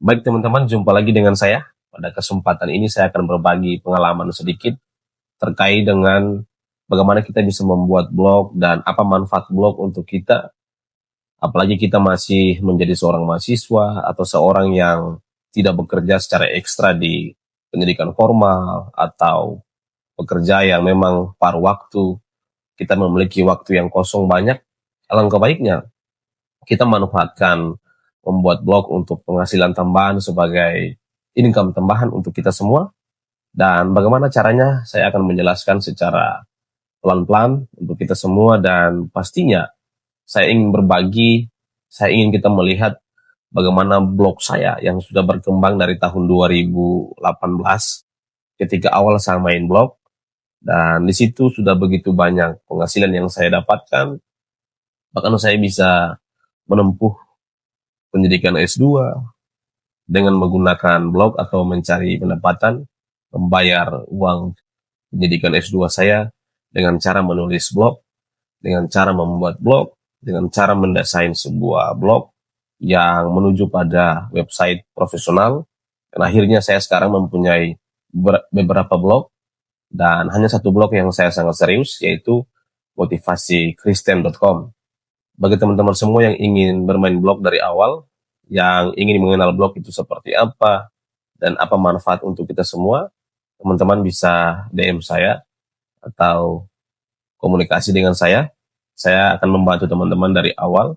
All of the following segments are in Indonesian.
Baik teman-teman, jumpa lagi dengan saya. Pada kesempatan ini saya akan berbagi pengalaman sedikit terkait dengan bagaimana kita bisa membuat blog dan apa manfaat blog untuk kita. Apalagi kita masih menjadi seorang mahasiswa atau seorang yang tidak bekerja secara ekstra di pendidikan formal atau pekerja yang memang paruh waktu. Kita memiliki waktu yang kosong banyak. Alangkah baiknya kita manfaatkan membuat blog untuk penghasilan tambahan sebagai income tambahan untuk kita semua. Dan bagaimana caranya saya akan menjelaskan secara pelan-pelan untuk kita semua, dan pastinya saya ingin berbagi, saya ingin kita melihat bagaimana blog saya yang sudah berkembang dari tahun 2018 ketika awal saya main blog, dan di situ sudah begitu banyak penghasilan yang saya dapatkan. Bahkan saya bisa menempuh pendidikan S2 dengan menggunakan blog atau mencari pendapatan, membayar uang pendidikan S2 saya dengan cara menulis blog, dengan cara membuat blog, dengan cara mendesain sebuah blog yang menuju pada website profesional. Dan akhirnya saya sekarang mempunyai beberapa blog, dan hanya satu blog yang saya sangat serius, yaitu motivasikristen.com. Bagi teman-teman semua yang ingin bermain blog dari awal, yang ingin mengenal blog itu seperti apa, dan apa manfaat untuk kita semua, teman-teman bisa DM saya atau komunikasi dengan saya. Saya akan membantu teman-teman dari awal,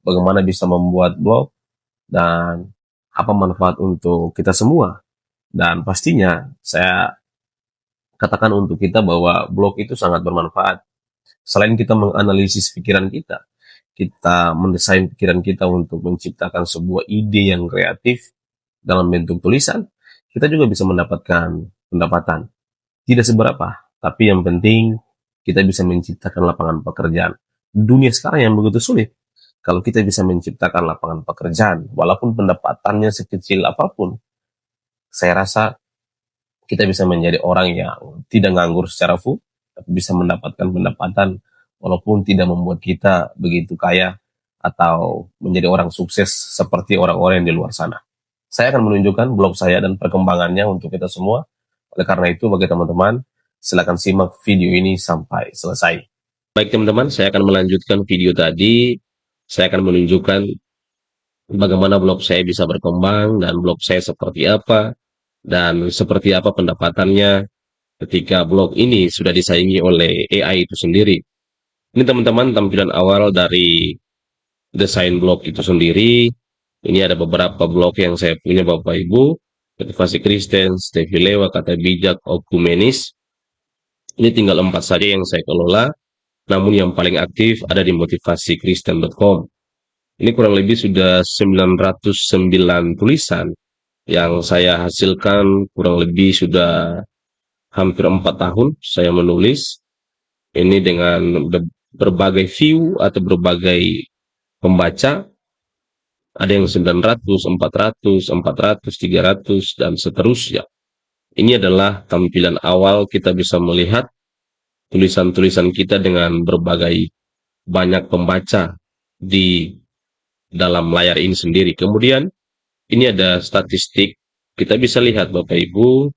bagaimana bisa membuat blog, dan apa manfaat untuk kita semua. Dan pastinya saya katakan untuk kita bahwa blog itu sangat bermanfaat. Selain kita menganalisis pikiran kita mendesain pikiran kita untuk menciptakan sebuah ide yang kreatif dalam bentuk tulisan, kita juga bisa mendapatkan pendapatan. Tidak seberapa, tapi yang penting kita bisa menciptakan lapangan pekerjaan. Dunia sekarang yang begitu sulit, kalau kita bisa menciptakan lapangan pekerjaan, walaupun pendapatannya sekecil apapun, saya rasa kita bisa menjadi orang yang tidak nganggur secara full, tapi bisa mendapatkan pendapatan walaupun tidak membuat kita begitu kaya atau menjadi orang sukses seperti orang-orang yang di luar sana. Saya akan menunjukkan blog saya dan perkembangannya untuk kita semua. Oleh karena itu, bagi teman-teman, silakan simak video ini sampai selesai. Baik teman-teman, saya akan melanjutkan video tadi. Saya akan menunjukkan bagaimana blog saya bisa berkembang dan blog saya seperti apa dan seperti apa pendapatannya ketika blog ini sudah disaingi oleh AI itu sendiri. Ini teman-teman tampilan awal dari desain blog itu sendiri. Ini ada beberapa blog yang saya punya Bapak Ibu. Motivasi Kristen, Stevie Lewa, Kata Bijak, Okumenis. Ini tinggal 4 saja yang saya kelola. Namun yang paling aktif ada di motivasikristen.com. Ini kurang lebih sudah 909 tulisan yang saya hasilkan, kurang lebih sudah hampir 4 tahun saya menulis. Ini dengan berbagai view atau berbagai pembaca. Ada yang 900, 400, 400, 300, dan seterusnya. Ini adalah tampilan awal kita bisa melihat tulisan-tulisan kita dengan berbagai banyak pembaca di dalam layar ini sendiri. Kemudian ini ada statistik. Kita bisa lihat Bapak Ibu.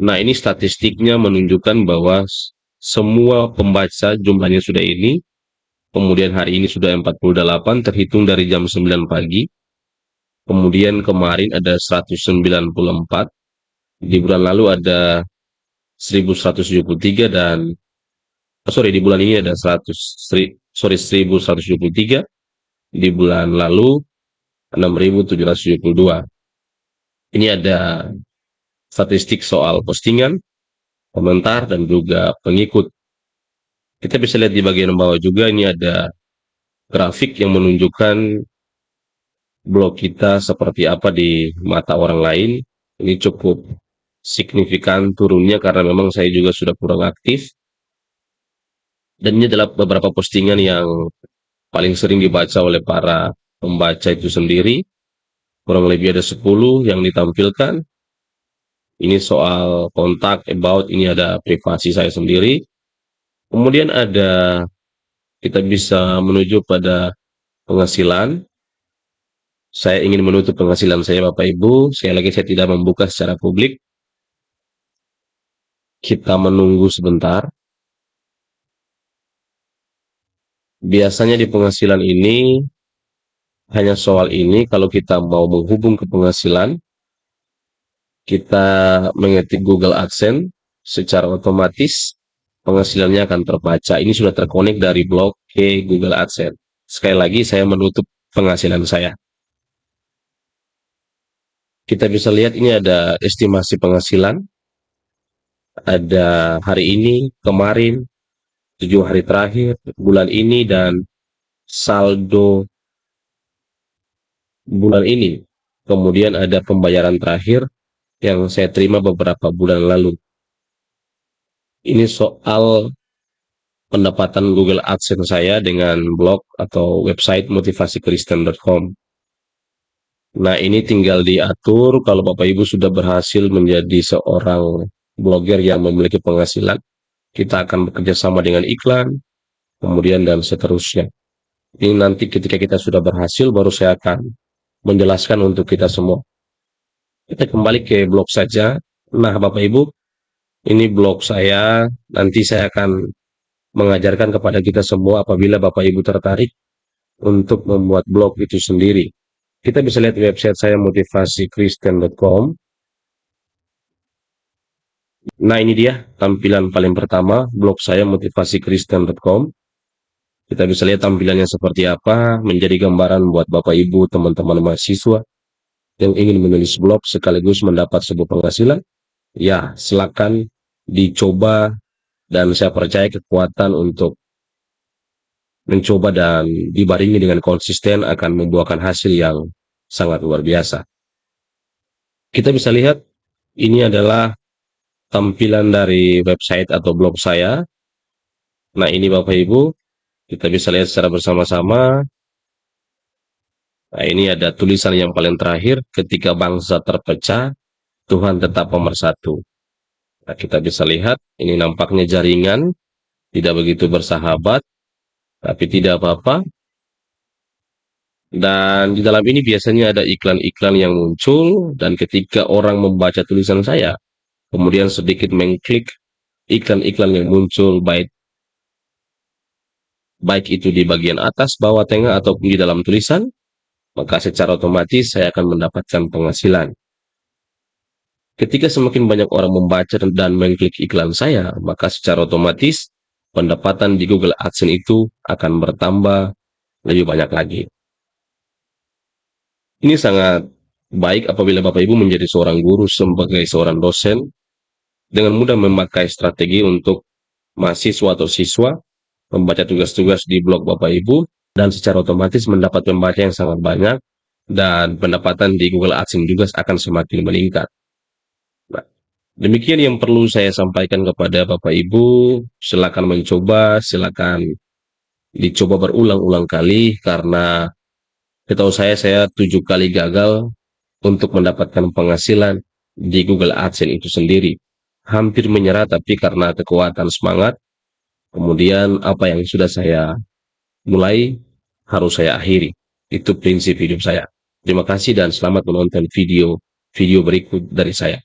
Nah, ini statistiknya menunjukkan bahwa semua pembaca jumlahnya sudah ini. Kemudian hari ini sudah 48 terhitung dari jam 9 pagi. Kemudian kemarin ada 194. Di bulan lalu ada 1173 dan di bulan ini ada 1173. Di bulan lalu 6772. Ini ada statistik soal postingan, komentar, dan juga pengikut. Kita bisa lihat di bagian bawah juga ini ada grafik yang menunjukkan blog kita seperti apa di mata orang lain. Ini cukup signifikan turunnya karena memang saya juga sudah kurang aktif. Dan ini adalah beberapa postingan yang paling sering dibaca oleh para pembaca itu sendiri. Kurang lebih ada 10 yang ditampilkan. Ini soal kontak, about, ini ada privasi saya sendiri. Kemudian ada kita bisa menuju pada penghasilan. Saya ingin menutup penghasilan saya Bapak Ibu, sekali lagi saya tidak membuka secara publik. Kita menunggu sebentar. Biasanya di penghasilan ini, hanya soal ini, kalau kita mau menghubung ke penghasilan, kita mengetik Google AdSense, secara otomatis penghasilannya akan terbaca. Ini sudah terkonek dari blog ke Google AdSense. Sekali lagi saya menutup penghasilan saya. Kita bisa lihat ini ada estimasi penghasilan, ada hari ini, kemarin, 7 hari terakhir, bulan ini, dan saldo bulan ini. Kemudian ada pembayaran terakhir yang saya terima beberapa bulan lalu. Ini soal pendapatan Google AdSense saya dengan blog atau website motivasikristen.com. Nah, ini tinggal diatur kalau Bapak Ibu sudah berhasil menjadi seorang blogger yang memiliki penghasilan. Kita akan bekerja sama dengan iklan, kemudian dan seterusnya. Ini nanti ketika kita sudah berhasil, baru saya akan menjelaskan untuk kita semua. Kita kembali ke blog saja. Nah, Bapak Ibu, ini blog saya. Nanti saya akan mengajarkan kepada kita semua apabila Bapak Ibu tertarik untuk membuat blog itu sendiri. Kita bisa lihat website saya motivasikristen.com. Nah, ini dia tampilan paling pertama, blog saya motivasikristen.com. Kita bisa lihat tampilannya seperti apa, menjadi gambaran buat Bapak Ibu, teman-teman mahasiswa yang ingin menulis blog sekaligus mendapat sebuah penghasilan. Ya, silakan dicoba, dan saya percaya kekuatan untuk mencoba dan dibarengi dengan konsisten akan membuahkan hasil yang sangat luar biasa. Kita bisa lihat ini adalah tampilan dari website atau blog saya. Nah, ini Bapak Ibu, kita bisa lihat secara bersama-sama. Nah, ini ada tulisan yang paling terakhir, ketika bangsa terpecah, Tuhan tetap pemersatu. Nah, kita bisa lihat, ini nampaknya jaringan, tidak begitu bersahabat, tapi tidak apa-apa. Dan di dalam ini biasanya ada iklan-iklan yang muncul, dan ketika orang membaca tulisan saya, kemudian sedikit mengklik iklan-iklan yang muncul, baik itu di bagian atas, bawah, tengah, atau di dalam tulisan, maka secara otomatis saya akan mendapatkan penghasilan. Ketika semakin banyak orang membaca dan mengklik iklan saya, maka secara otomatis pendapatan di Google AdSense itu akan bertambah lebih banyak lagi. Ini sangat baik apabila Bapak Ibu menjadi seorang guru sebagai seorang dosen, dengan mudah memakai strategi untuk mahasiswa atau siswa membaca tugas-tugas di blog Bapak Ibu, dan secara otomatis mendapat pembaca yang sangat banyak, dan pendapatan di Google AdSense juga akan semakin meningkat. Nah, demikian yang perlu saya sampaikan kepada Bapak Ibu. Silakan mencoba, silakan dicoba berulang-ulang kali, karena setahu saya 7 kali gagal untuk mendapatkan penghasilan di Google AdSense itu sendiri. Hampir menyerah, tapi karena kekuatan semangat, kemudian apa yang sudah saya mulai harus saya akhiri. Itu prinsip hidup saya. Terima kasih dan selamat menonton video berikut dari saya.